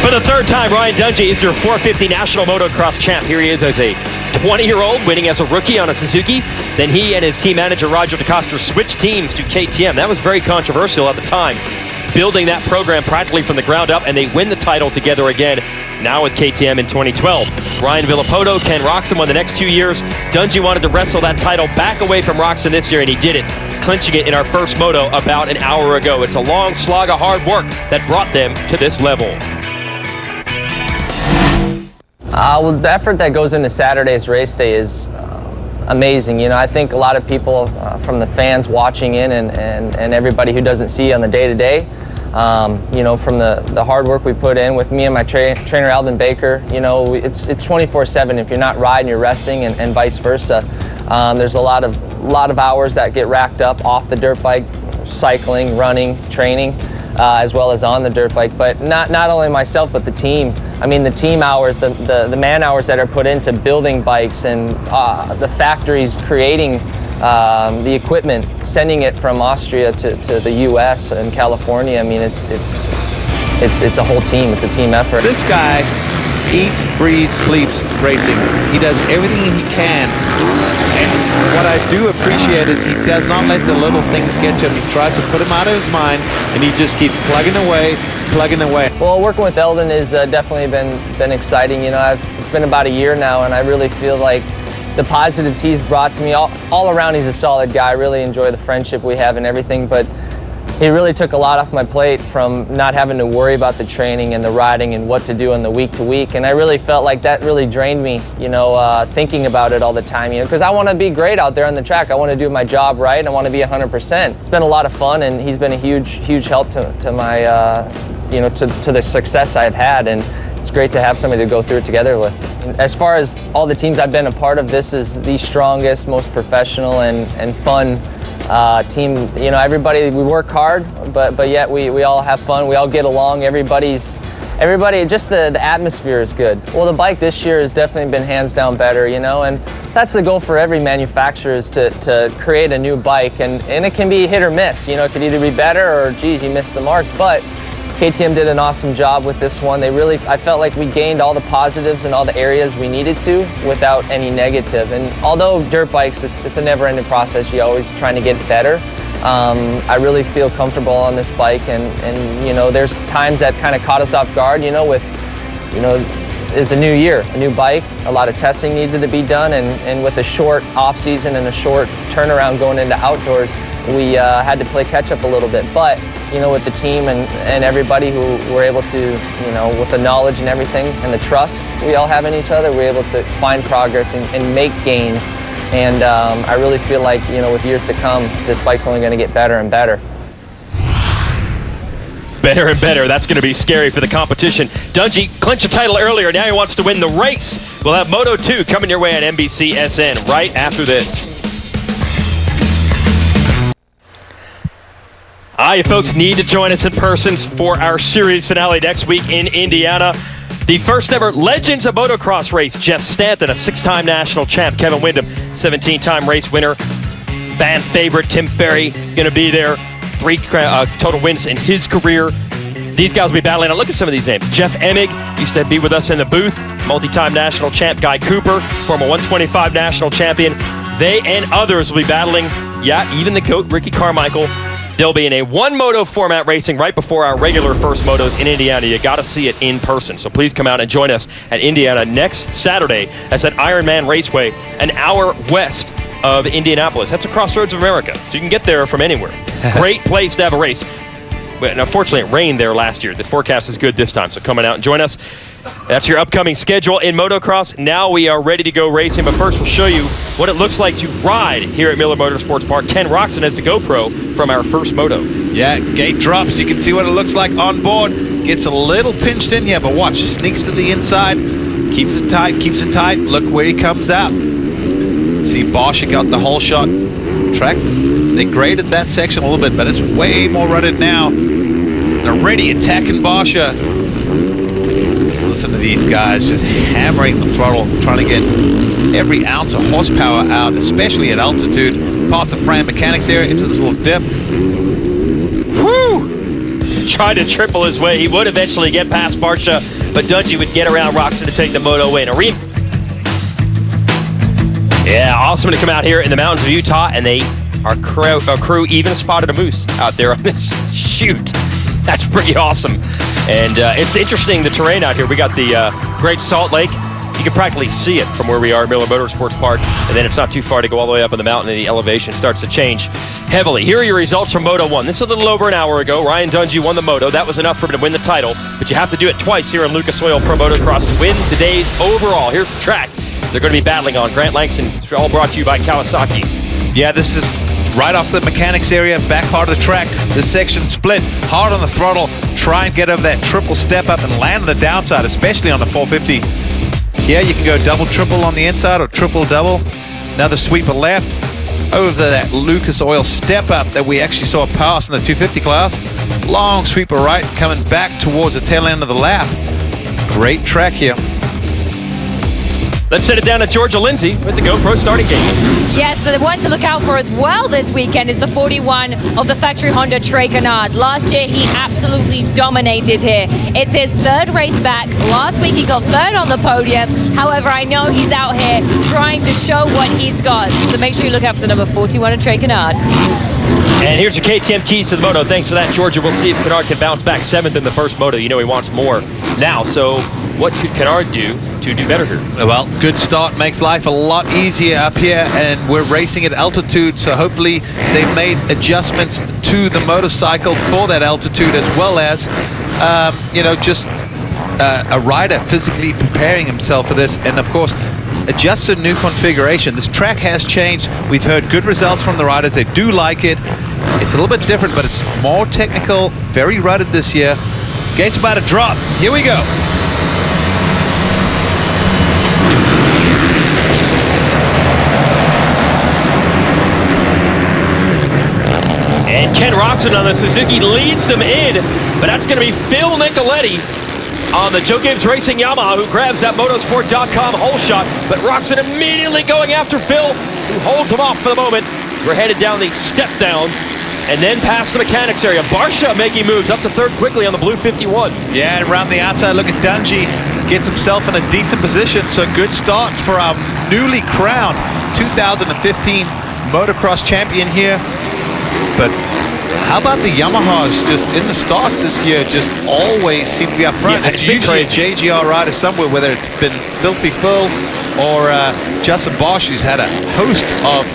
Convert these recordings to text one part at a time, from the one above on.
For the third time, Ryan Dungey is your 450 National Motocross champ. Here he is as a 20-year-old, winning as a rookie on a Suzuki. Then he and his team manager, Roger DeCoster, switched teams to KTM. That was very controversial at the time, building that program practically from the ground up, and they win the title together again, now with KTM in 2012. Ryan Villopoto, Ken Roczen won the next 2 years. Dungey wanted to wrestle that title back away from Roczen this year, and he did it, clinching it in our first moto about an hour ago. It's a long slog of hard work that brought them to this level. Well, the effort that goes into Saturday's race day is amazing. You know, I think a lot of people from the fans watching in and everybody who doesn't see on the day-to-day, you know, from the hard work we put in with me and my trainer Alden Baker, you know, it's 24/7. If you're not riding, you're resting, and vice versa. There's a lot of hours that get racked up off the dirt bike, cycling, running, training, as well as on the dirt bike. But not only myself, but the team. I mean, the team hours, the man hours that are put into building bikes, and the factories creating the equipment, sending it from Austria to the U.S. and California. I mean, it's a whole team. It's a team effort. This guy eats, breathes, sleeps racing. He does everything he can. And what I do appreciate is he does not let the little things get to him. He tries to put him out of his mind, and he just keeps plugging away. Well, working with Eldon has definitely been exciting. You know, it's been about a year now, and I really feel like the positives he's brought to me, all around, he's a solid guy. I really enjoy the friendship we have and everything, but he really took a lot off my plate from not having to worry about the training and the riding and what to do in the week to week. And I really felt like that really drained me, you know, thinking about it all the time, you know, because I want to be great out there on the track. I want to do my job right. I want to be 100%. It's been a lot of fun, and he's been a huge help to my, you know, to the success I've had. And it's great to have somebody to go through it together with. As far as all the teams I've been a part of, this is the strongest, most professional and fun team. You know, everybody, we work hard, but yet we all have fun. We all get along. Everybody, just the atmosphere is good. Well, the bike this year has definitely been hands down better, you know, and that's the goal for every manufacturer, is to create a new bike, and it can be hit or miss. You know, it could either be better or, geez, you missed the mark. But KTM did an awesome job with this one. I felt like we gained all the positives in all the areas we needed to without any negative. And although dirt bikes, it's a never-ending process. You're always trying to get better. I really feel comfortable on this bike, and you know, there's times that kind of caught us off guard, you know, with, you know, it's a new year, a new bike, a lot of testing needed to be done, and with a short off season and a short turnaround going into outdoors, we had to play catch up a little bit. But you know, with the team and everybody who were able to, you know, with the knowledge and everything and the trust we all have in each other, we're able to find progress and make gains. And I really feel like, you know, with years to come, this bike's only going to get better and better. Better and better. That's going to be scary for the competition. Dungey clinched a title earlier. Now he wants to win the race. We'll have Moto 2 coming your way on NBC SN right after this. You folks need to join us in person for our series finale next week in Indiana. The first ever Legends of Motocross race. Jeff Stanton, a 6-time national champ. Kevin Windham, 17-time race winner. Fan favorite Tim Ferry going to be there. 3 total wins in his career. These guys will be battling. Now look at some of these names. Jeff Emig used to be with us in the booth. Multi-time national champ Guy Cooper, former 125 national champion. They and others will be battling. Yeah, even the GOAT, Ricky Carmichael. They'll be in a one-moto format racing right before our regular first motos in Indiana. You got to see it in person. So please come out and join us at Indiana next Saturday. That's at Ironman Raceway, an hour west of Indianapolis. That's a crossroads of America, so you can get there from anywhere. Great place to have a race. But unfortunately, it rained there last year. The forecast is good this time, so come on out and join us. That's your upcoming schedule in motocross. Now we are ready to go racing, but first we'll show you what it looks like to ride here at Miller Motorsports Park. Ken Roczen has the GoPro from our first moto. Yeah, gate drops. You can see what it looks like on board. Gets a little pinched in, yeah, but watch. Sneaks to the inside. Keeps it tight. Look where he comes out. See, Bosch got the whole shot. Track, they graded that section a little bit, but it's way more rutted now. They're already attacking Bosch. Just listen to these guys just hammering the throttle, trying to get every ounce of horsepower out, especially at altitude, past the frame mechanics area into this little dip. Woo! Tried to triple his way. He would eventually get past Barsha but Dungey would get around Roczen to take the moto win. Yeah, awesome to come out here in the mountains of Utah, and our crew even spotted a moose out there on this shoot. That's pretty awesome. And it's interesting, the terrain out here. We got the Great Salt Lake. You can practically see it from where we are at Miller Motorsports Park, and then it's not too far to go all the way up in the mountain, and the elevation starts to change heavily. Here are your results from Moto 1. This is a little over an hour ago. Ryan Dungey won the Moto. That was enough for him to win the title, but you have to do it twice here in Lucas Oil Pro Motocross to win the day's overall. Here's the track they're going to be battling on. Grant Langston, it's all brought to you by Kawasaki. Yeah, this is right off the mechanics area, back part of the track. This section split, hard on the throttle. Try and get over that triple step up and land on the downside, especially on the 450. Yeah, you can go double, triple on the inside or triple, double. Another sweeper left over that Lucas Oil step up that we actually saw pass in the 250 class. Long sweeper right, coming back towards the tail end of the lap. Great track here. Let's send it down to Georgia Lindsay with the GoPro starting gate. Yes, the one to look out for as well this weekend is the 41 of the factory Honda Trey Canard. Last year, he absolutely dominated here. It's his third race back. Last week, he got third on the podium. However, I know he's out here trying to show what he's got. So make sure you look out for the number 41 of Trey Canard. And here's your KTM keys to the Moto. Thanks for that, Georgia. We'll see if Canard can bounce back 7th in the first Moto. You know he wants more now. So what could Canard do to do better here? Well, good start makes life a lot easier up here, and we're racing at altitude, so hopefully they've made adjustments to the motorcycle for that altitude, as well as just a rider physically preparing himself for this, and of course adjust a new configuration. This track has changed. We've heard good results from the riders. They do like it. It's a little bit different, but it's more technical, very rutted this year. Gate's about to drop. Here we go. And Ken Roczen on the Suzuki leads them in, but that's going to be Phil Nicoletti on the Joe Gibbs Racing Yamaha, who grabs that motorsport.com hole shot, but Roczen immediately going after Phil, who holds him off for the moment. We're headed down the step down and then past the mechanics area. Barsha making moves up to third quickly on the blue 51. Yeah, and around the outside, look at Dungey. Gets himself in a decent position, so good start for our newly crowned 2015 motocross champion here. But how about the Yamahas just in the starts this year, just always seem to be up front? Yeah, it's usually a JGR rider somewhere, whether it's been Filthy Phil or Justin Bosch, who's had a host of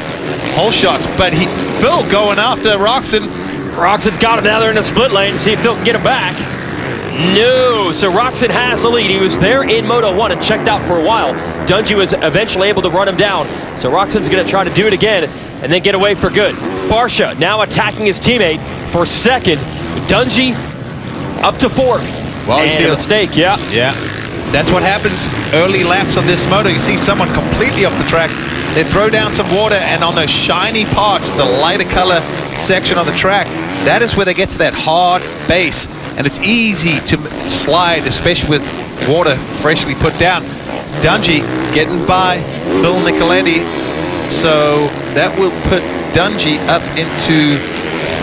hole shots. But Phil going after Roczen. Roczen's got him now. They're in the split lane. See if Phil can get him back. No, so Roczen has the lead. He was there in Moto 1 and checked out for a while. Dungey was eventually able to run him down. So Roczen's going to try to do it again and then get away for good. Barsha now attacking his teammate for second. Dungey up to fourth. Well, you and see a mistake, yeah. Yeah, that's what happens early laps on this moto. You see someone completely off the track. They throw down some water, and on those shiny parts, the lighter color section of the track, that is where they get to that hard base. And it's easy to slide, especially with water freshly put down. Dungey getting by Phil Nicoletti. So that will put Dungey up into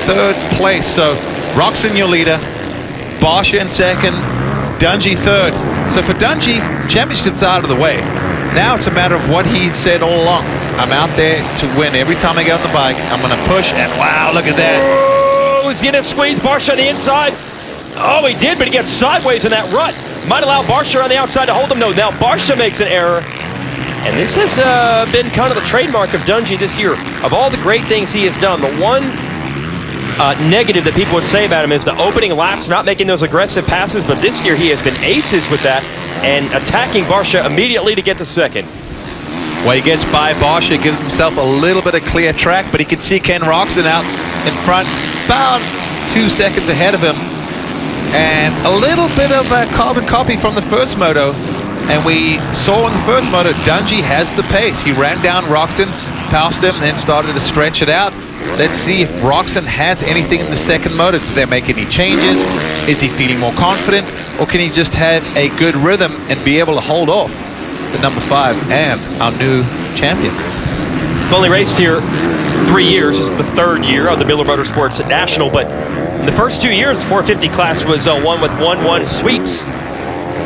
third place. So Roczen, your leader, Barsha in second, Dungey third. So for Dungey, championship's out of the way. Now it's a matter of what he said all along. I'm out there to win. Every time I get on the bike, I'm going to push, and wow, look at that. Oh, he's going to squeeze Barsha on the inside. Oh, he did, but he gets sideways in that rut. Might allow Barsha on the outside to hold him. No, now Barsha makes an error. And this has been kind of the trademark of Dungey this year. Of all the great things he has done, the one negative that people would say about him is the opening laps, not making those aggressive passes, but this year he has been aces with that and attacking Barsha immediately to get to second. Well, he gets by Barsha, gives himself a little bit of clear track, but he can see Ken Roczen out in front, about 2 seconds ahead of him. And a little bit of a carbon copy from the first moto. And we saw in the first moto, Dungey has the pace. He ran down Roczen, passed him, and then started to stretch it out. Let's see if Roczen has anything in the second moto. Did they make any changes? Is he feeling more confident? Or can he just have a good rhythm and be able to hold off the number 5 and our new champion? We've only raced here 3 years. This is the third year of the Miller Motorsports National, but in the first 2 years, the 450 class was one with 1-1 sweeps.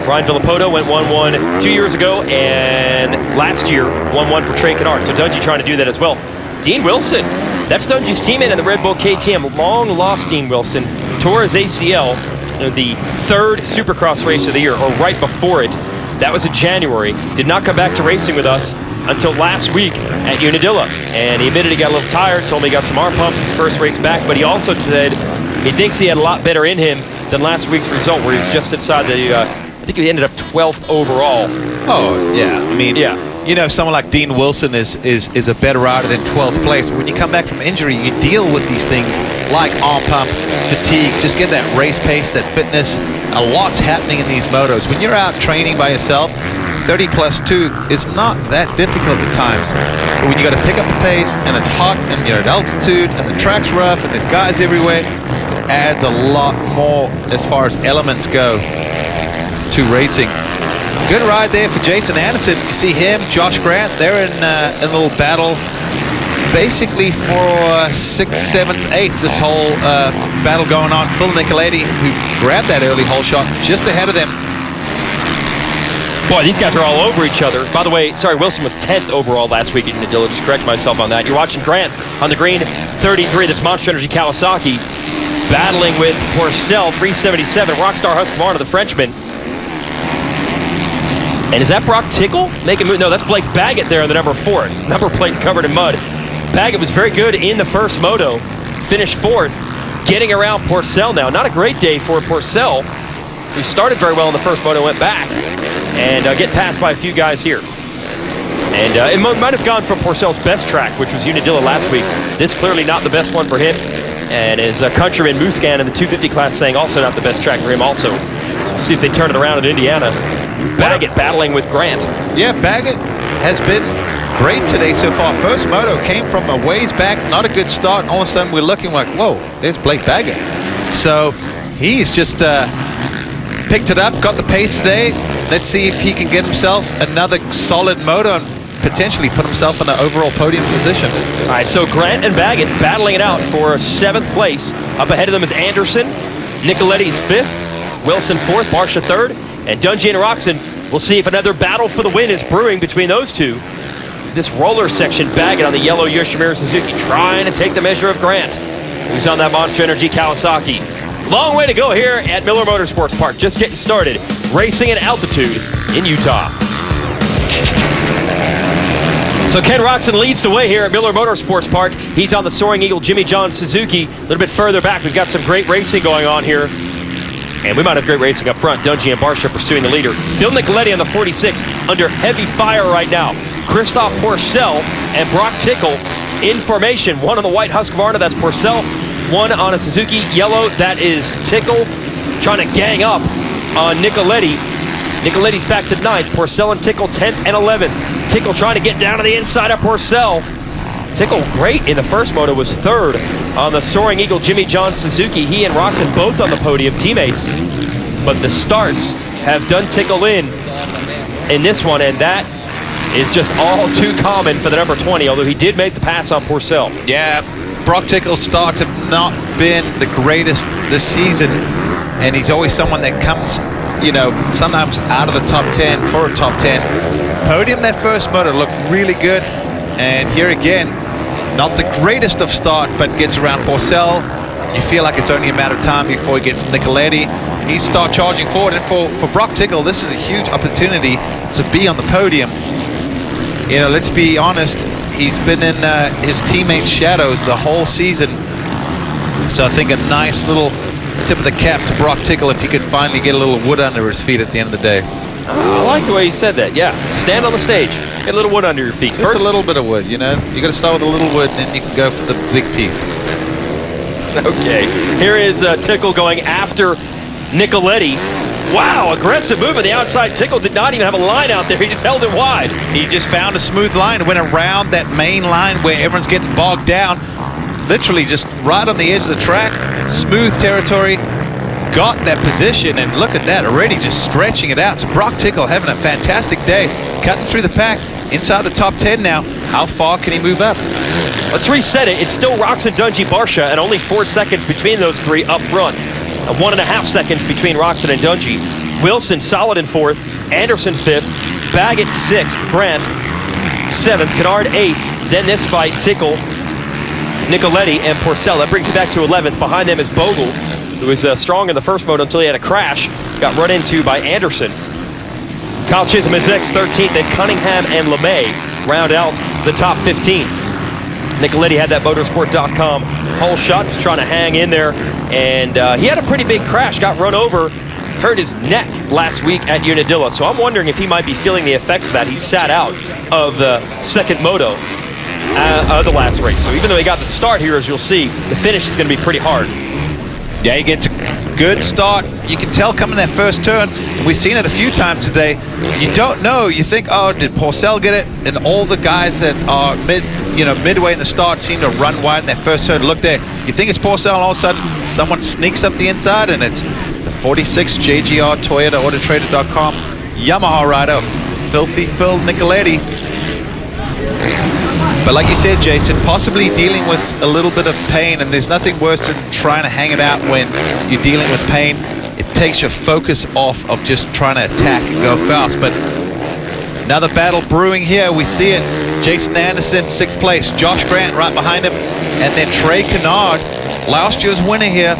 Brian Villapoto went 1-1 2 years ago, and last year 1-1 for Trey Kennard. So Dungey trying to do that as well. Dean Wilson, that's Dungey's teammate in the Red Bull KTM. Long lost Dean Wilson, tore his ACL in the third Supercross race of the year, or right before it. That was in January. Did not come back to racing with us until last week at Unadilla. And he admitted he got a little tired, told me he got some arm pumps his first race back, but he also said he thinks he had a lot better in him than last week's result, where he was just inside the, I think he ended up 12th overall. Oh, yeah. I mean, yeah. You know, someone like Dean Wilson is a better rider than 12th place. When you come back from injury, you deal with these things like arm pump, fatigue, just get that race pace, that fitness. A lot's happening in these motos. When you're out training by yourself, 30 plus 2 is not that difficult at times. But when you got to pick up the pace and it's hot and you're at altitude and the track's rough and there's guys everywhere, it adds a lot more as far as elements go to racing. Good ride there for Jason Anderson. You see him, Josh Grant, they're in a little battle basically for 6th, 7th, 8th, this whole battle going on. Phil Nicoletti, who grabbed that early hole shot just ahead of them. Boy, these guys are all over each other. By the way, sorry, Wilson was 10th overall last week at Unadilla. Just correct myself on that. You're watching Grant on the green, 33. That's Monster Energy Kawasaki battling with Porcel, 377. Rockstar Husqvarna, the Frenchman. And is that Brock Tickle making move? No, that's Blake Baggett there in the number 4. Number plate covered in mud. Baggett was very good in the first moto. Finished 4th, getting around Porcel now. Not a great day for Porcel, who started very well in the first moto, went back, and get passed by a few guys here. And it might have gone from Porcel's best track, which was Unadilla last week. This clearly not the best one for him. And his countryman Muscan in the 250 class saying also not the best track for him also. We'll see if they turn it around in Indiana. Baggett battling with Grant. Yeah, Baggett has been great today so far. First moto came from a ways back, not a good start, and all of a sudden we're looking like, whoa, there's Blake Baggett. So he's just picked it up, got the pace today. Let's see if he can get himself another solid moto and potentially put himself in an overall podium position. All right, so Grant and Baggett battling it out for 7th place. Up ahead of them is Anderson. Nicoletti's 5th. Wilson 4th. Barsha 3rd. And Dungey and Roxon, we'll see if another battle for the win is brewing between those two. This roller section, Baggett on the yellow Yoshimura Suzuki, trying to take the measure of Grant, who's on that Monster Energy Kawasaki. Long way to go here at Miller Motorsports Park. Just getting started. Racing at altitude in Utah. So Ken Roxon leads the way here at Miller Motorsports Park. He's on the Soaring Eagle Jimmy John Suzuki. A little bit further back, we've got some great racing going on here. And we might have great racing up front. Dungey and Barsha pursuing the leader. Phil Nicoletti on the 46 under heavy fire right now. Christoph Porcel and Brock Tickle in formation. One on the white Husqvarna, that's Porcel. One on a Suzuki yellow, that is Tickle. Trying to gang up on Nicoletti. Nicoletti's back to 9th. Porcel and Tickle 10th and 11th. Tickle trying to get down to the inside of Porcel. Tickle great in the first moto, was 3rd on the Soaring Eagle Jimmy John Suzuki. He and Roxon both on the podium, teammates. But the starts have done Tickle in this one, and that is just all too common for the number 20, although he did make the pass on Porcel. Yeah, Brock Tickle's starts have not been the greatest this season, and he's always someone that comes, you know, sometimes out of the top 10 for a top 10. Podium that first moto looked really good, and here again, not the greatest of start, but gets around Porcel. You feel like it's only a matter of time before he gets Nicoletti. He starts charging forward, and for Brock Tickle, this is a huge opportunity to be on the podium. You know, let's be honest, he's been in his teammates' shadows the whole season. So I think a nice little tip of the cap to Brock Tickle if he could finally get a little wood under his feet at the end of the day. I like the way he said that, yeah. Stand on the stage, get a little wood under your feet. Just first, a little bit of wood, you know? You got to start with a little wood, and then you can go for the big piece. Okay, here is Tickle going after Nicoletti. Wow, aggressive move on the outside. Tickle did not even have a line out there. He just held it wide. He just found a smooth line, went around that main line where everyone's getting bogged down. Literally just right on the edge of the track, smooth territory. Got that position, and look at that, already just stretching it out. So Brock Tickle having a fantastic day, cutting through the pack, inside the top 10 now. How far can he move up? Let's reset it. It's still Roxon, Dungey, Barsha, and only 4 seconds between those three up front. 1.5 seconds between Roxon and Dungey. Wilson solid in 4th. Anderson 5th. Baggett 6th. Grant 7th. Kennard 8th. Then this fight, Tickle, Nicoletti, and Porcel. That brings you back to 11th. Behind them is Bogle, who was strong in the first moto until he had a crash. Got run into by Anderson. Kyle Chisholm is next, 13th. Then Cunningham and LeMay round out the top 15. Nicoletti had that motorsport.com whole shot, just trying to hang in there. And he had a pretty big crash, got run over, hurt his neck last week at Unadilla. So I'm wondering if he might be feeling the effects of that. He sat out of the second moto of the last race. So even though he got the start here, as you'll see, the finish is going to be pretty hard. Yeah, he gets a good start. You can tell coming that first turn. We've seen it a few times today. You don't know. You think, oh, did Porcel get it? And all the guys that are midway in the start seem to run wide in that first turn. Look there. You think it's Porcel, and all of a sudden someone sneaks up the inside, and it's the 46 JGR Toyota Autotrader.com Yamaha rider, Filthy Phil Nicoletti. But like you said, Jason, possibly dealing with a little bit of pain, and there's nothing worse than trying to hang it out when you're dealing with pain. It takes your focus off of just trying to attack and go fast. But another battle brewing here. We see it. Jason Anderson, 6th place. Josh Grant right behind him. And then Trey Kennard, last year's winner here.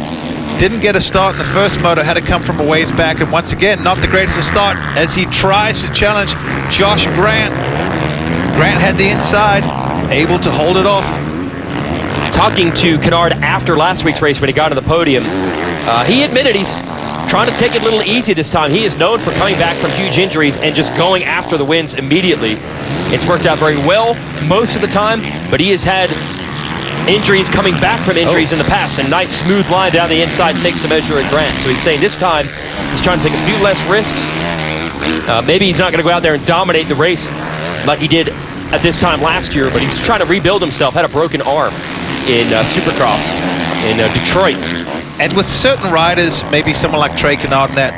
Didn't get a start in the first moto, had to come from a ways back. And once again, not the greatest of start as he tries to challenge Josh Grant. Grant had the inside, able to hold it off. Talking to Kennard after last week's race when he got to the podium, he admitted he's trying to take it a little easy this time. He is known for coming back from huge injuries and just going after the wins immediately. It's worked out very well most of the time, but he has had injuries coming back from injuries in the past. A nice smooth line down the inside takes the measure at Grant. So he's saying this time he's trying to take a few less risks. Maybe he's not going to go out there and dominate the race like he did at this time last year, but he's trying to rebuild himself. Had a broken arm in Supercross in Detroit. And with certain riders, maybe someone like Trey Kennard, that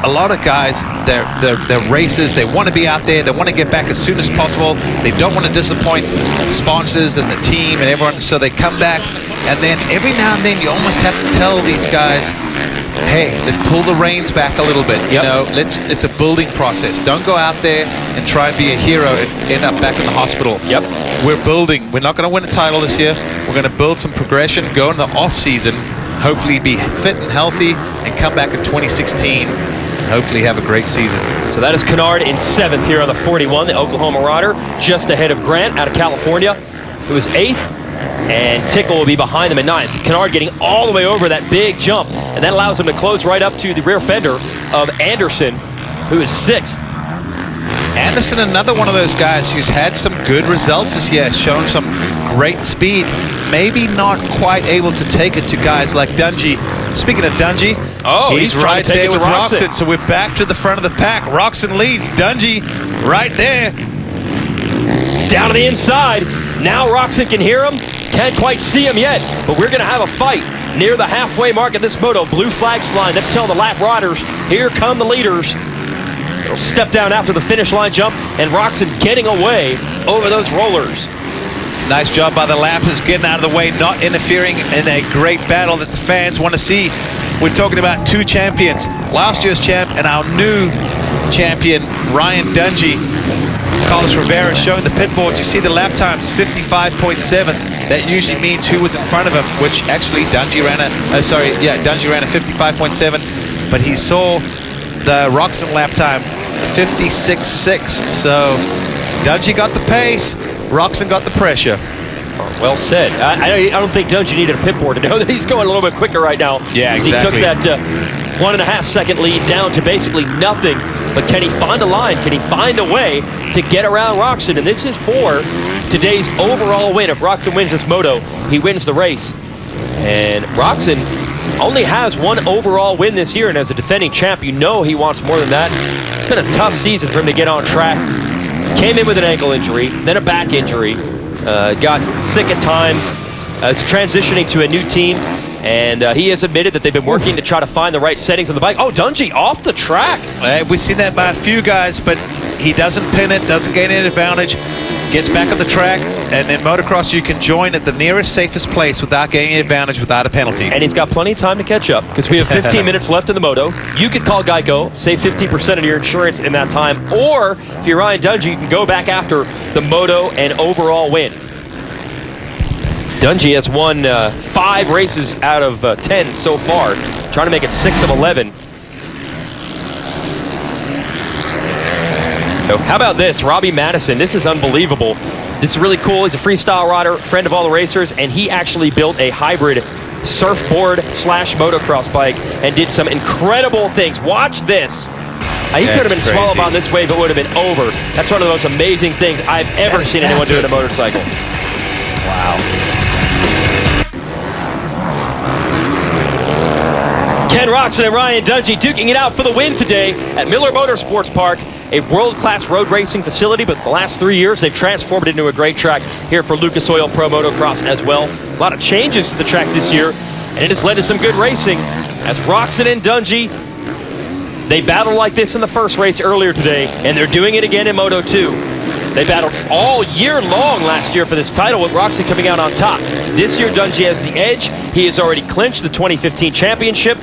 a lot of guys, they're racers. They want to be out there. They want to get back as soon as possible. They don't want to disappoint sponsors and the team and everyone, so they come back. And then every now and then, you almost have to tell these guys, hey, let's pull the reins back a little bit. You know, it's a building process. Don't go out there and try and be a hero and end up back in the hospital. Yep. We're building. We're not going to win a title this year. We're going to build some progression, go in the off season, hopefully be fit and healthy, and come back in 2016 and hopefully have a great season. So that is Kennard in 7th here on the 41, the Oklahoma rider, just ahead of Grant out of California, who is 8th. And Tickle will be behind them at 9th. Kennard getting all the way over that big jump, and that allows him to close right up to the rear fender of Anderson, who is 6th. Anderson, another one of those guys who's had some good results this year, shown some great speed. Maybe not quite able to take it to guys like Dungey. Speaking of Dungey, he's right there with Roczen. So we're back to the front of the pack. Roczen leads. Dungey right there. Down to the inside. Now Roczen can hear him. Can't quite see him yet, but we're going to have a fight near the halfway mark of this moto. Blue flags flying. That's telling the lap riders, here come the leaders. They'll step down after the finish line jump, and Roczen getting away over those rollers. Nice job by the lappers getting out of the way, not interfering in a great battle that the fans want to see. We're talking about two champions, last year's champ and our new champion, Ryan Dungey. Carlos Rivera showing the pit boards. You see the lap times, 55.7. That usually means who was in front of him, which actually Dungey ran a 55.7, but he saw the Roczen lap time, 56.6. So Dungey got the pace, Roczen got the pressure. Well said. I don't think Dungey needed a pit board to know that he's going a little bit quicker right now. Yeah, exactly. He took that 1.5 second lead down to basically nothing. But can he find a line? Can he find a way to get around Roczen? And this is for today's overall win. If Roczen wins this moto, he wins the race. And Roczen only has one overall win this year, and as a defending champ, you know he wants more than that. It's been a tough season for him to get on track. Came in with an ankle injury, then a back injury, got sick at times, is transitioning to a new team, and he has admitted that they've been working to try to find the right settings on the bike. Oh, Dungey off the track. We've seen that by a few guys, but he doesn't pin it, doesn't gain any advantage, gets back on the track, And in motocross, you can join at the nearest, safest place without gaining advantage, without a penalty. And he's got plenty of time to catch up because we have 15 minutes left in the Moto. You could call Geico, save 15% of your insurance in that time, or if you're Ryan Dungey, you can go back after the Moto and overall win. Dungey has won 5 races out of 10 so far, trying to make it 6 of 11. So how about this, Robbie Madison? This is unbelievable. This is really cool. He's a freestyle rider, friend of all the racers, and he actually built a hybrid surfboard / motocross bike and did some incredible things. Watch this. He could have been swallowed on this wave, it would have been over. That's one of the most amazing things I've ever seen anyone do in a motorcycle. Wow. Ken Roczen and Ryan Dungey duking it out for the win today at Miller Motorsports Park, a world-class road racing facility, but the last 3 years they've transformed it into a great track here for Lucas Oil Pro Motocross as well. A lot of changes to the track this year, and it has led to some good racing as Roczen and Dungey, they battled like this in the first race earlier today, and they're doing it again in Moto 2. They battled all year long last year for this title with Roczen coming out on top. This year Dungey has the edge. He has already clinched the 2015 championship.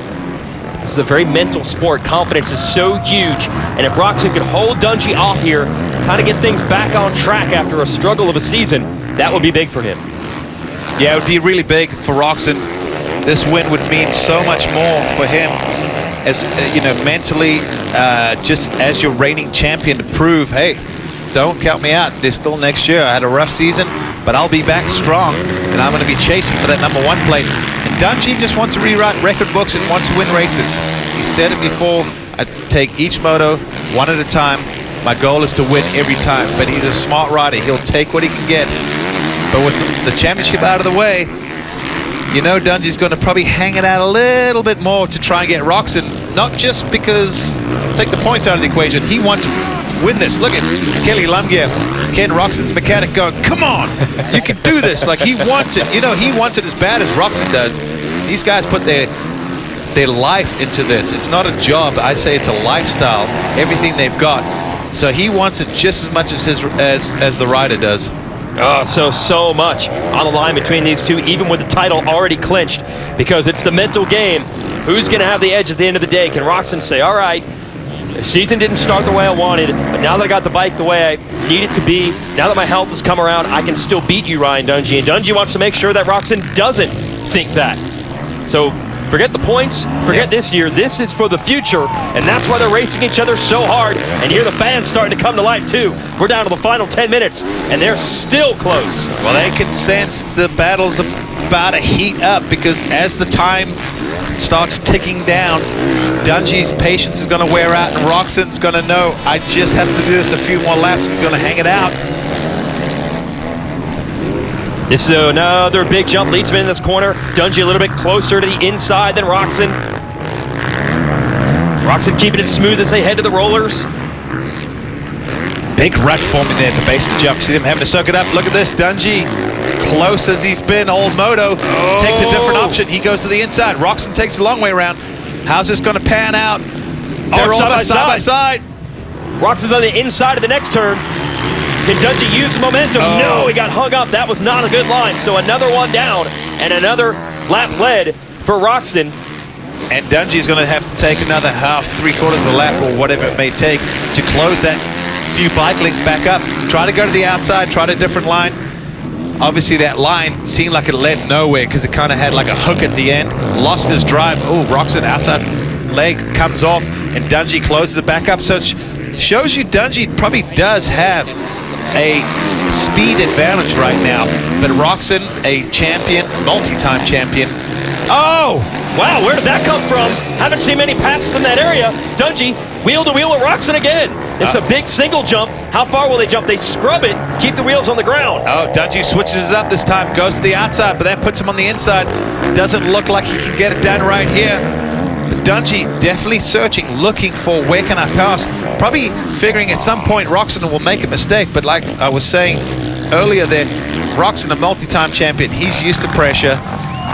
This is a very mental sport. Confidence is so huge. And if Roczen could hold Dungey off here, kind of get things back on track after a struggle of a season, that would be big for him. Yeah, it would be really big for Roczen. This win would mean so much more for him as, you know, mentally, just as your reigning champion to prove, hey, don't count me out. There's still next year. I had a rough season, but I'll be back strong, and I'm going to be chasing for that #1 plate. And Dungey just wants to rewrite record books and wants to win races. He said it before, I take each moto one at a time. My goal is to win every time, but he's a smart rider. He'll take what he can get. But with the championship out of the way, you know Dungey's going to probably hang it out a little bit more to try and get Roczen, not just because, take the points out of the equation, he wants to win this. Look at Kelly Lumgear, Ken Roczen's mechanic, going, come on, you can do this. Like, he wants it. You know, he wants it as bad as Roczen does. These guys put their life into this. It's not a job. I'd say it's a lifestyle, everything they've got. So he wants it just as much as the rider does. Oh, so much on the line between these two, even with the title already clinched, because it's the mental game. Who's going to have the edge at the end of the day? Can Roczen say, all right, the season didn't start the way I wanted, but now that I got the bike the way I need it to be, now that my health has come around, I can still beat you, Ryan Dungey. And Dungey wants to make sure that Roczen doesn't think that. So forget the points, forget this year. This is for the future, and that's why they're racing each other so hard. And here the fans starting to come to life too. We're down to the final 10 minutes, and they're still close. Well, they can sense the battle's about to heat up, because as the time starts ticking down, Dungey's patience is going to wear out, and Roczen's going to know, I just have to do this a few more laps. He's going to hang it out. This is another big jump, leads him in this corner. Dungey a little bit closer to the inside than Roczen. Roczen keeping it smooth as they head to the rollers. Big rut forming there at the base of the jump. See them having to soak it up. Look at this, Dungey, close as he's been all moto, takes a different option. He goes to the inside. Roczen takes the long way around. How's this going to pan out? They're almost side by side. Roczen's on the inside of the next turn. Can Dungey use the momentum? No, he got hung up. That was not a good line. So another one down and another lap led for Roczen. And Dungey's going to have to take another half, 3/4 of a lap, or whatever it may take, to close that few bike lengths back up. Try to go to the outside, try a different line. Obviously that line seemed like it led nowhere because it kind of had like a hook at the end. Lost his drive. Oh, Roczen outside leg comes off, and Dungey closes it back up. So it shows you Dungey probably does have a speed advantage right now, but Roczen, a champion, multi-time champion. Oh! Wow, where did that come from? Haven't seen many passes in that area. Dungey wheel to wheel with Roczen again. It's a big single jump. How far will they jump? They scrub it, keep the wheels on the ground. Oh, Dungey switches it up this time, goes to the outside, but that puts him on the inside. Doesn't look like he can get it done right here. But Dungey definitely searching, looking for where can I pass. Probably figuring at some point Roczen will make a mistake, but like I was saying earlier there, Roczen, a multi-time champion, he's used to pressure,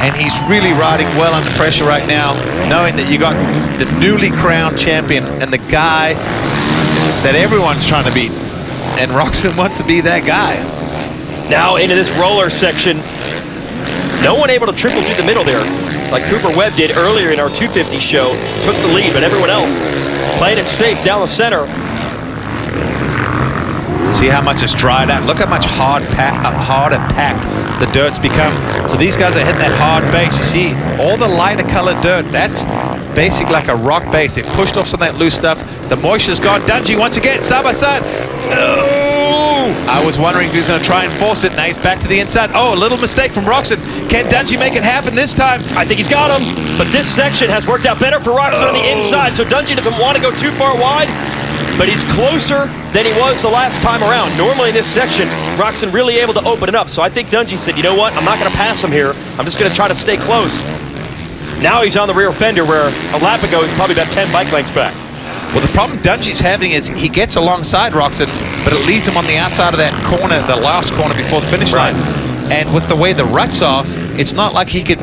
and he's really riding well under pressure right now, knowing that you got the newly crowned champion and the guy that everyone's trying to beat, and Roczen wants to be that guy. Now into this roller section. No one able to trickle through the middle there, like Cooper Webb did earlier in our 250 show. Took the lead, but everyone else played it safe down the center. See how much it's dried out. Look how much harder packed the dirt's become. So these guys are hitting that hard base. You see all the lighter colored dirt. That's basically like a rock base. They pushed off some of that loose stuff. The moisture's gone. Dungey once again, side by side. Oh! I was wondering if he was going to try and force it. Now he's back to the inside. Oh, a little mistake from Roxon. Can Dungey make it happen this time? I think he's got him. But this section has worked out better for Roxon on the inside. So Dungey doesn't want to go too far wide. But he's closer than he was the last time around. Normally in this section, Roxon really able to open it up. So I think Dungey said, you know what? I'm not going to pass him here. I'm just going to try to stay close. Now he's on the rear fender where a lap ago he's probably about 10 bike lengths back. Well, the problem Dungey's having is he gets alongside Roxon, but it leaves him on the outside of that corner, the last corner before the finish line. And with the way the ruts are, it's not like he could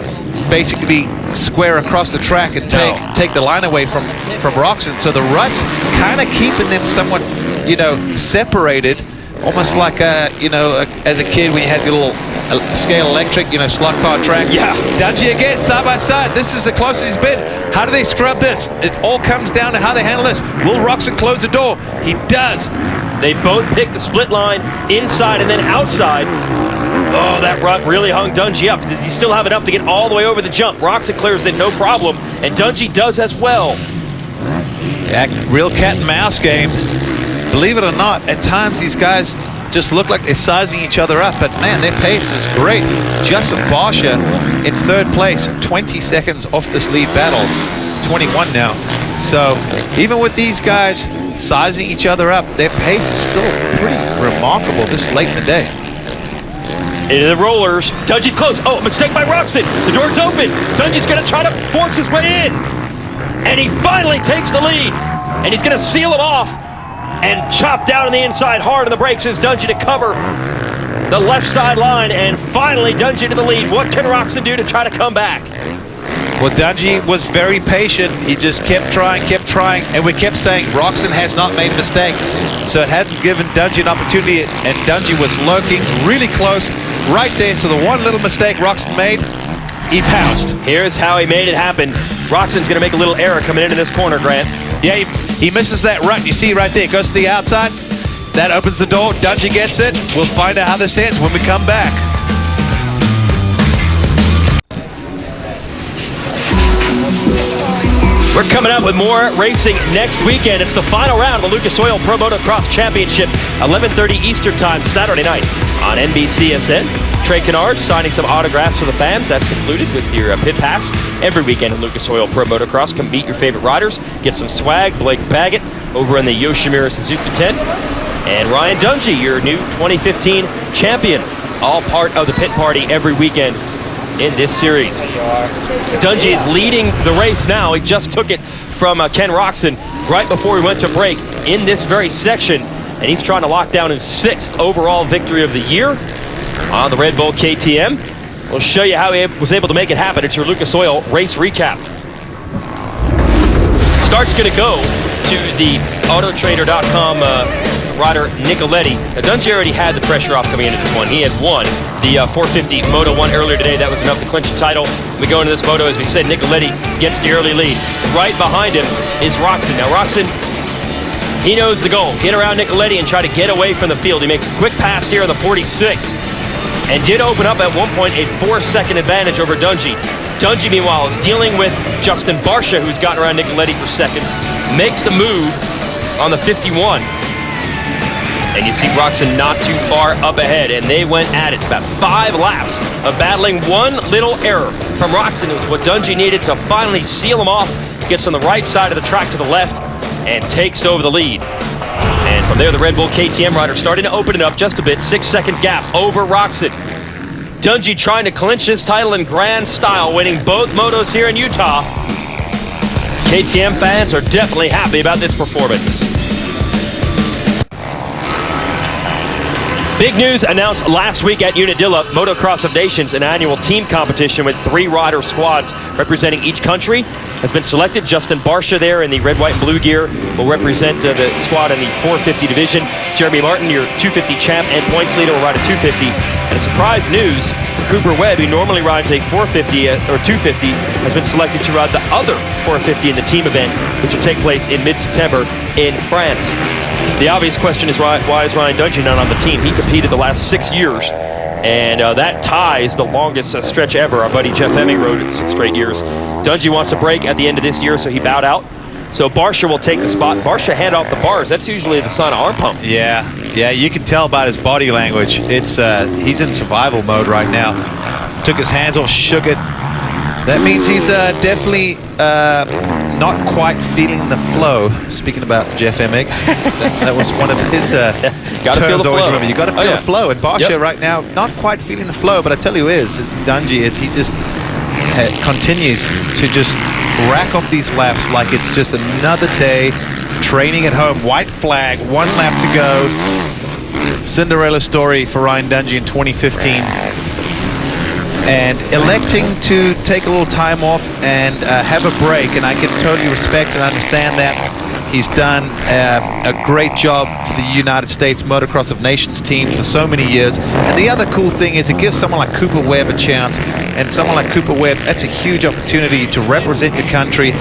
basically square across the track and take the line away from Roxon. So the ruts kind of keeping them somewhat, you know, separated, almost like as a kid when you had your little scale electric, you know, slot car tracks. Yeah. Dungey again, side by side. This is the closest he's been. How do they scrub this? It all comes down to how they handle this. Will Roxon close the door? He does. They both picked the split line inside and then outside. Oh, that rut really hung Dungey up. Does he still have enough to get all the way over the jump? Roxon clears it, no problem. And Dungey does as well. Yeah, real cat and mouse game. Believe it or not, at times these guys just look like they're sizing each other up, but man, their pace is great. Justin Barsha in third place, 20 seconds off this lead battle, 21 now. So even with these guys sizing each other up, their pace is still pretty remarkable this late in the day. Into the rollers, Dungey close. Oh, mistake by Roxon. The door's open. Dungey's gonna try to force his way in. And he finally takes the lead. And he's gonna seal him off. And chop down on the inside hard on the brakes is Dungey to cover the left side line. And finally, Dungey to the lead. What can Roxon do to try to come back? Well, Dungey was very patient. He just kept trying, and we kept saying Roxon has not made a mistake. So it hadn't given Dungey an opportunity, and Dungey was lurking really close right there. So the one little mistake Roxon made, he pounced. Here's how he made it happen. Roxon's going to make a little error coming into this corner, Grant. Yeah, he misses that rut. You see right there, goes to the outside. That opens the door. Dungey gets it. We'll find out how this ends when we come back. We're coming up with more racing next weekend. It's the final round of the Lucas Oil Pro Motocross Championship, 11:30 Eastern Time, Saturday night on NBCSN. Trey Kennard signing some autographs for the fans. That's included with your pit pass. Every weekend at Lucas Oil Pro Motocross, come beat your favorite riders, get some swag. Blake Baggett over in the Yoshimura Suzuki tent. And Ryan Dungey, your new 2015 champion. All part of the pit party every weekend in this series. Dungey is leading the race now. He just took it from Ken Roxon right before we went to break in this very section. And he's trying to lock down his 6th overall victory of the year on the Red Bull KTM. We'll show you how he was able to make it happen. It's your Lucas Oil race recap. Start's going to go to the Autotrader.com rider Nicoletti. Now, Dungey already had the pressure off coming into this one. He had won the 450 Moto 1 earlier today. That was enough to clinch the title. We go into this Moto, as we said, Nicoletti gets the early lead. Right behind him is Roxon. Now Roxon, he knows the goal. Get around Nicoletti and try to get away from the field. He makes a quick pass here on the 46 and did open up at one point a 4-second advantage over Dungey. Dungey, meanwhile, is dealing with Justin Barsha, who's gotten around Nicoletti for second. Makes the move on the 51. And you see Roxon not too far up ahead, and they went at it. About 5 laps of battling one little error from Roxon. It was what Dungey needed to finally seal him off. Gets on the right side of the track to the left and takes over the lead. And from there, the Red Bull KTM rider starting to open it up just a bit. 6-second gap over Roxon. Dungey trying to clinch his title in grand style, winning both motos here in Utah. KTM fans are definitely happy about this performance. Big news announced last week at Unadilla, Motocross of Nations, an annual team competition with 3 rider squads representing each country, has been selected. Justin Barsha there in the red, white, and blue gear will represent the squad in the 450 division. Jeremy Martin, your 250 champ and points leader, will ride a 250. And a surprise news, Cooper Webb, who normally rides a 450 or 250, has been selected to ride the other 450 in the team event, which will take place in mid-September in France. The obvious question is, why is Ryan Dungey not on the team? He competed the last 6 years, and that ties the longest stretch ever. Our buddy Jeff Hemming rode it 6 straight years. Dungey wants a break at the end of this year, so he bowed out. So Barsha will take the spot. Barsha hand off the bars. That's usually the sign of arm pump. Yeah, you can tell by his body language. It's he's in survival mode right now. Took his hands off, shook it. That means he's definitely not quite feeling the flow. Speaking about Jeff Emig, that was one of his terms. Always remember, you got to feel the flow. And Barsha right now, not quite feeling the flow. But I tell you, it's Dungey. He just continues to just rack off these laps like it's just another day training at home. White flag, 1 lap to go. Cinderella story for Ryan Dungey in 2015. And electing to take a little time off and have a break, and I can totally respect and understand that. He's done a great job for the United States Motocross of Nations team for so many years. And the other cool thing is it gives someone like Cooper Webb a chance, and someone like Cooper Webb, that's a huge opportunity to represent your country.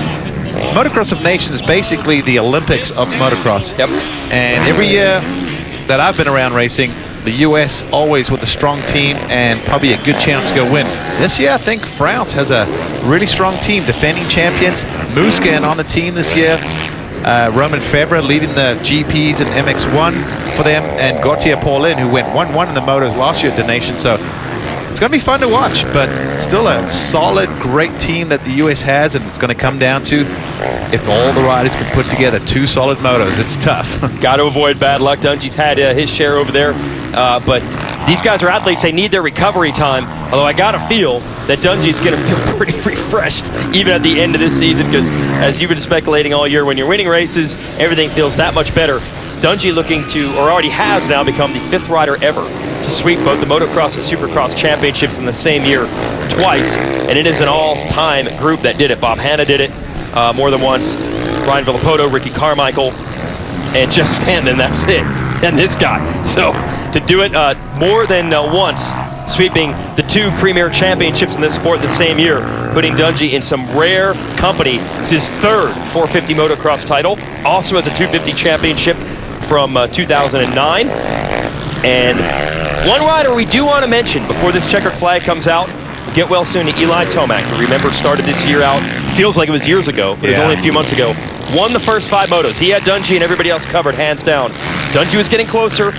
Motocross of Nations is basically the Olympics of motocross. Yep. And every year that I've been around racing, the U.S. always with a strong team and probably a good chance to go win. This year, I think France has a really strong team, defending champions. Musquin on the team this year. Roman Febvre leading the GPs and MX1 for them, and Gauthier Paulin, who went 1-1 in the motos last year at the Nation. So it's going to be fun to watch, but still a solid, great team that the U.S. has, and it's going to come down to if all the riders can put together 2 solid motos. It's tough. Got to avoid bad luck. Dungey's had his share over there, but these guys are athletes. They need their recovery time, although I got to feel that Dungey's going to feel pretty refreshed even at the end of this season, because as you've been speculating all year, when you're winning races, everything feels that much better. Dungey looking to, or already has now become the 5th rider ever to sweep both the Motocross and Supercross championships in the same year twice, and it is an all-time group that did it. Bob Hanna did it more than once, Brian Villapoto, Ricky Carmichael, and Jeff Stanton, that's it. And this guy. So to do it more than once, sweeping the 2 premier championships in this sport the same year, putting Dungey in some rare company. It's his 3rd 450 motocross title, also has a 250 championship from 2009. And one rider we do want to mention before this checkered flag comes out, we'll get well soon, to Eli Tomac, who remember started this year out, feels like it was years ago, but it was only a few months ago. Won the first 5 motos. He had Dungey and everybody else covered hands down. Dungey was getting closer,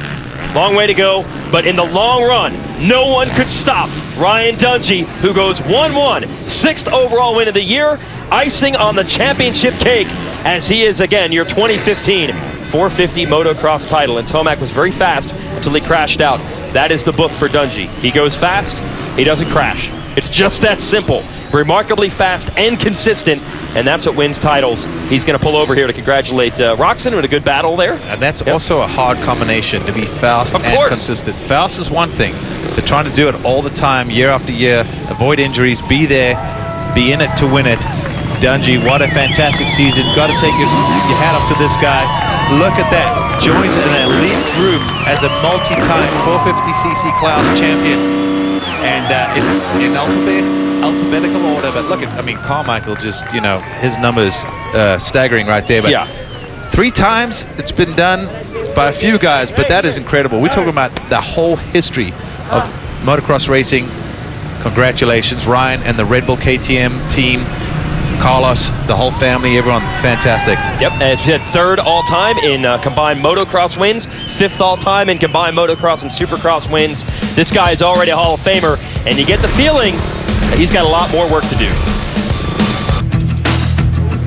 long way to go, but in the long run, no one could stop Ryan Dungey, who goes 1-1, 6th overall win of the year, icing on the championship cake, as he is again your 2015 450 motocross title. And Tomac was very fast until he crashed out. That is the book for Dungey. He goes fast, he doesn't crash. It's just that simple. Remarkably fast and consistent, and that's what wins titles. He's going to pull over here to congratulate Roxon with a good battle there. And that's also a hard combination, to be fast and consistent. Fast is one thing, but trying to do it all the time, year after year, avoid injuries, be there, be in it to win it. Dungey, what a fantastic season. Got to take your hat off to this guy. Look at that. Joins an elite group as a multi-time 450cc class champion. And it's in alphabetical order. But look at, Carmichael just, his numbers staggering right there. But 3 times it's been done by a few guys, but that is incredible. We're talking about the whole history of motocross racing. Congratulations, Ryan and the Red Bull KTM team. Carlos, the whole family, everyone, fantastic. Yep, and it's 3rd all-time in combined motocross wins, 5th all-time in combined motocross and supercross wins. This guy is already a Hall of Famer, and you get the feeling that he's got a lot more work to do.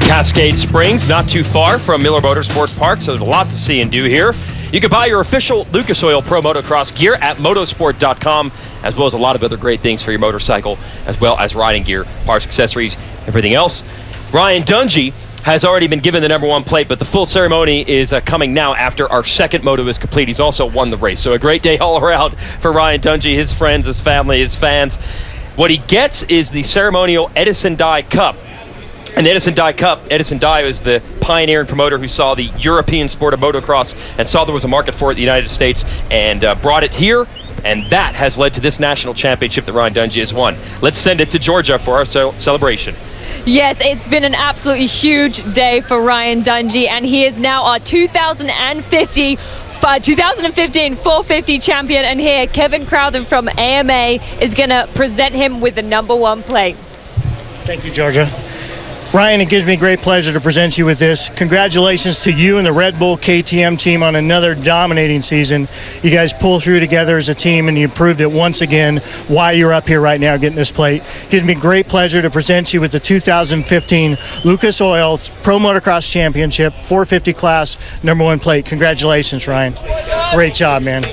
Cascade Springs, not too far from Miller Motorsports Park, so there's a lot to see and do here. You can buy your official Lucas Oil Pro Motocross gear at motosport.com, as well as a lot of other great things for your motorcycle, as well as riding gear, parts, accessories, everything else. Ryan Dungey has already been given the #1 plate, but the full ceremony is coming now after our second moto is complete. He's also won the race. So a great day all around for Ryan Dungey, his friends, his family, his fans. What he gets is the ceremonial Edison Dye Cup. And the Edison Dye Cup, Edison Dye was the pioneer and promoter who saw the European sport of motocross and saw there was a market for it in the United States and brought it here. And that has led to this national championship that Ryan Dungey has won. Let's send it to Georgia for our celebration. Yes, it's been an absolutely huge day for Ryan Dungey, and he is now our 2015 450 champion. And here, Kevin Crowther from AMA is going to present him with the #1 plate. Thank you, Georgia. Ryan, it gives me great pleasure to present you with this. Congratulations to you and the Red Bull KTM team on another dominating season. You guys pull through together as a team, and you proved it once again why you're up here right now getting this plate. It gives me great pleasure to present you with the 2015 Lucas Oil Pro Motocross Championship 450 class #1 plate. Congratulations, Ryan. Great job, man.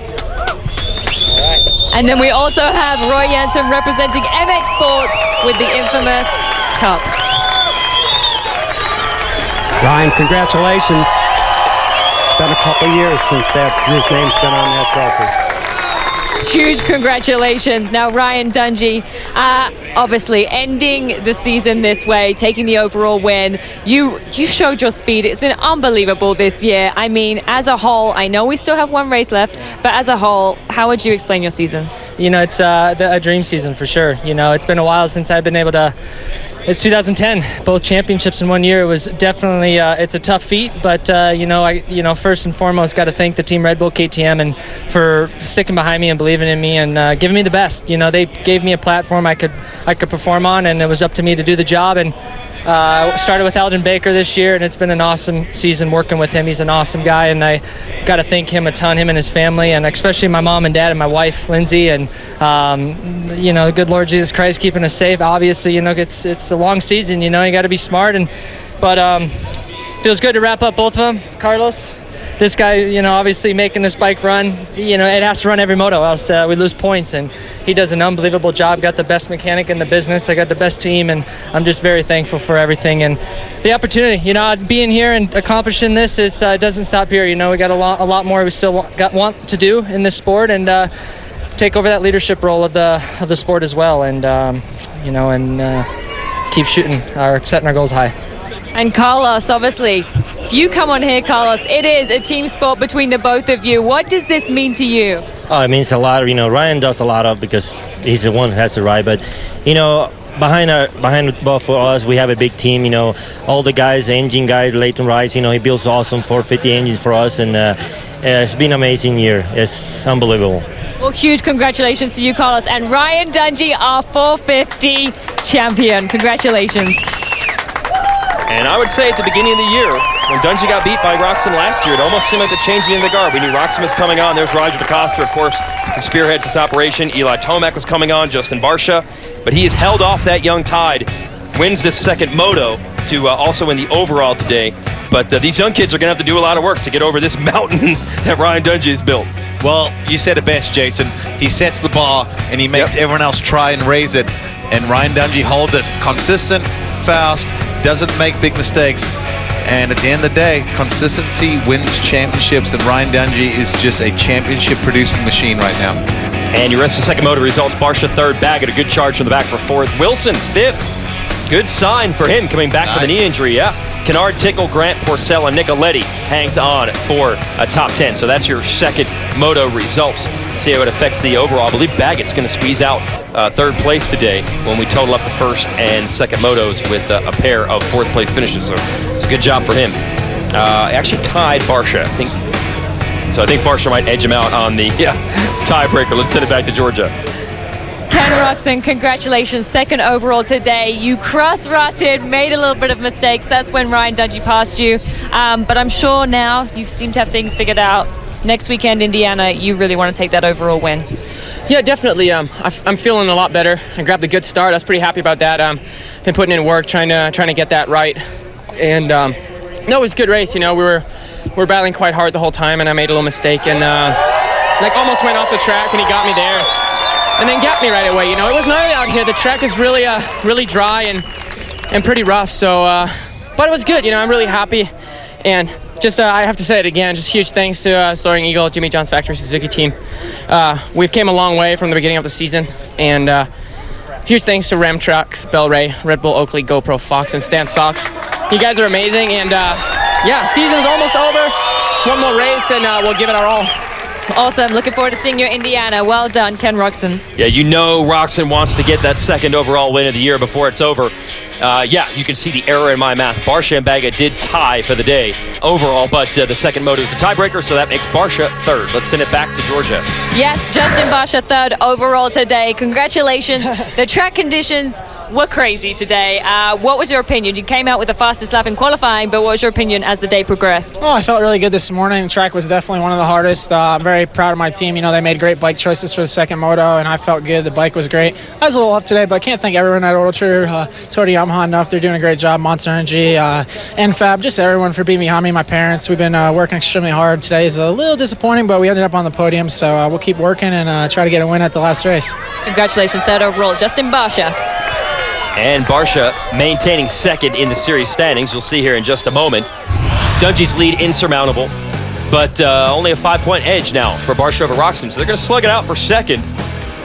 And then we also have Roy Jensen representing MX Sports with the infamous cup. Ryan, congratulations. It's been a couple years since his name's been on that trophy. Huge congratulations. Now, Ryan Dungey, obviously ending the season this way, taking the overall win. You showed your speed. It's been unbelievable this year. I mean, as a whole, I know we still have one race left, but as a whole, how would you explain your season? You know, it's a dream season for sure. You know, it's been a while since I've been able to. It's 2010, both championships in 1 year. It was definitely it's a tough feat, but I first and foremost got to thank the team Red Bull KTM and for sticking behind me and believing in me and giving me the best. You know, they gave me a platform I could perform on, and it was up to me to do the job. And started with Eldon Baker this year, and it's been an awesome season working with him. He's an awesome guy, and I got to thank him a ton, him and his family, and especially my mom and dad and my wife, Lindsay, and the good Lord Jesus Christ keeping us safe. Obviously, it's a long season. You got to be smart, but feels good to wrap up both of them. Carlos, this guy, obviously making this bike run, it has to run every moto, else we lose points, and he does an unbelievable job. Got the best mechanic in the business. I got the best team, and I'm just very thankful for everything and the opportunity. Being here and accomplishing this doesn't stop here. We got a lot more we still want to do in this sport, and take over that leadership role of the sport as well, and keep shooting setting our goals high. And Carlos, obviously, you come on here, Carlos. It is a team sport between the both of you. What does this mean to you? Oh, it means a lot. Ryan does a lot of because he's the one who has to ride. But behind both of us, we have a big team. All the guys, the engine guy, Leighton Rice. He builds awesome 450 engines for us, and it's been an amazing year. It's unbelievable. Well, huge congratulations to you, Carlos, and Ryan Dungey, our 450 champion. Congratulations. And I would say at the beginning of the year, when Dungey got beat by Roxon last year, it almost seemed like the changing in the guard. We knew Roxon was coming on. There's Roger DeCosta, of course, who spearheads this operation. Eli Tomac was coming on, Justin Barsha. But he has held off that young tide, wins this second moto to also win the overall today. But these young kids are going to have to do a lot of work to get over this mountain that Ryan Dungey has built. Well, you said it best, Jason. He sets the bar, and he makes everyone else try and raise it. And Ryan Dungey holds it consistent, fast, doesn't make big mistakes, and at the end of the day, consistency wins championships, and Ryan Dungey is just a championship producing machine right now. And your rest of the second motor results: Barsha third, Baggett a good charge from the back for fourth, Wilson fifth. Good sign for him coming back from the knee injury. Yeah, Kennard, Tickle, Grant, Porcel, and Nicoletti hangs on for a top 10. So that's your second moto results. See how it affects the overall. I believe Baggett's going to squeeze out third place today when we total up the first and second motos with a pair of fourth place finishes. So it's a good job for him. Actually tied Barsha, I think. So I think Barsha might edge him out on the tiebreaker. Let's send it back to Georgia. Ken Roxon, congratulations, second overall today. You cross-rutted, made a little bit of mistakes. That's when Ryan Dungey passed you. But I'm sure now you seem to have things figured out. Next weekend, Indiana, you really want to take that overall win. Yeah, definitely. I'm feeling a lot better. I grabbed a good start. I was pretty happy about that. Been putting in work, trying to get that right. And no, it was a good race. We were battling quite hard the whole time, and I made a little mistake and almost went off the track, and he got me there, and then got me right away. It was gnarly out here. The track is really dry and pretty rough. So But it was good, I'm really happy. And just, I have to say it again, just huge thanks to Soaring Eagle, Jimmy John's Factory Suzuki team. We've came a long way from the beginning of the season. And huge thanks to Ram Trucks, Bel Ray, Red Bull, Oakley, GoPro, Fox, and Stan Stocks. You guys are amazing. And yeah, season's almost over. One more race and we'll give it our all. Awesome. Looking forward to seeing you in Indiana. Well done, Ken Roxon. Yeah, Roxon wants to get that second overall win of the year before it's over. Yeah, you can see the error in my math. Barsha and Baga did tie for the day overall, but the second moto is the tiebreaker, so that makes Barsha third. Let's send it back to Georgia. Yes, Justin Barsha third overall today. Congratulations. The track conditions were crazy today. What was your opinion? You came out with the fastest lap in qualifying, but what was your opinion as the day progressed? Oh, I felt really good this morning. The track was definitely one of the hardest. I'm very proud of my team. They made great bike choices for the second moto, and I felt good. The bike was great. I was a little up today, but I can't thank everyone at Ultra, Toyota Yamaha enough. They're doing a great job. Monster Energy, NFAB, just everyone for being behind me, my parents. We've been working extremely hard. Today is a little disappointing, but we ended up on the podium, so we'll keep working and try to get a win at the last race. Congratulations, third overall, Justin Barsha. And Barsha maintaining second in the series standings. You'll see here in just a moment. Dungey's lead insurmountable, but only a 5-point edge now for Barsha over Roxon. So they're going to slug it out for second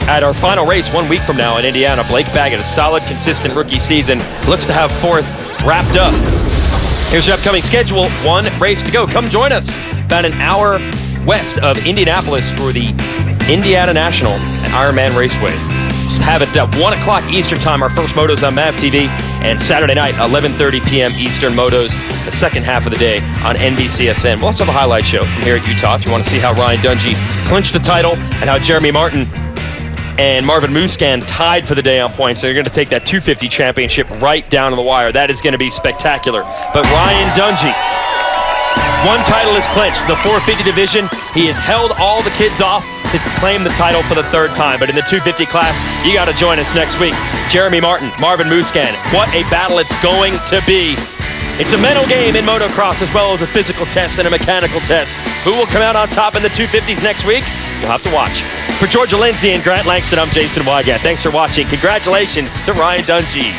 at our final race 1 week from now in Indiana. Blake Baggett, a solid, consistent rookie season, looks to have fourth wrapped up. Here's your upcoming schedule. One race to go. Come join us about an hour west of Indianapolis for the Indiana National at Ironman Raceway. Just have it at 1 o'clock Eastern time, our first motos on MAV TV, and Saturday night, 11:30 p.m. Eastern motos, the second half of the day on NBCSN. We'll also have a highlight show from here at Utah if you want to see how Ryan Dungey clinched the title and how Jeremy Martin and Marvin Musquin tied for the day on points. So you're going to take that 250 championship right down to the wire. That is going to be spectacular. But Ryan Dungey, one title is clinched, the 450 division. He has held all the kids off to claim the title for the third time. But in the 250 class, you got to join us next week. Jeremy Martin, Marvin Musquin. What a battle it's going to be. It's a mental game in motocross as well as a physical test and a mechanical test. Who will come out on top in the 250s next week? You'll have to watch. For Georgia Lindsay and Grant Langston, I'm Jason Wygant. Thanks for watching. Congratulations to Ryan Dungey.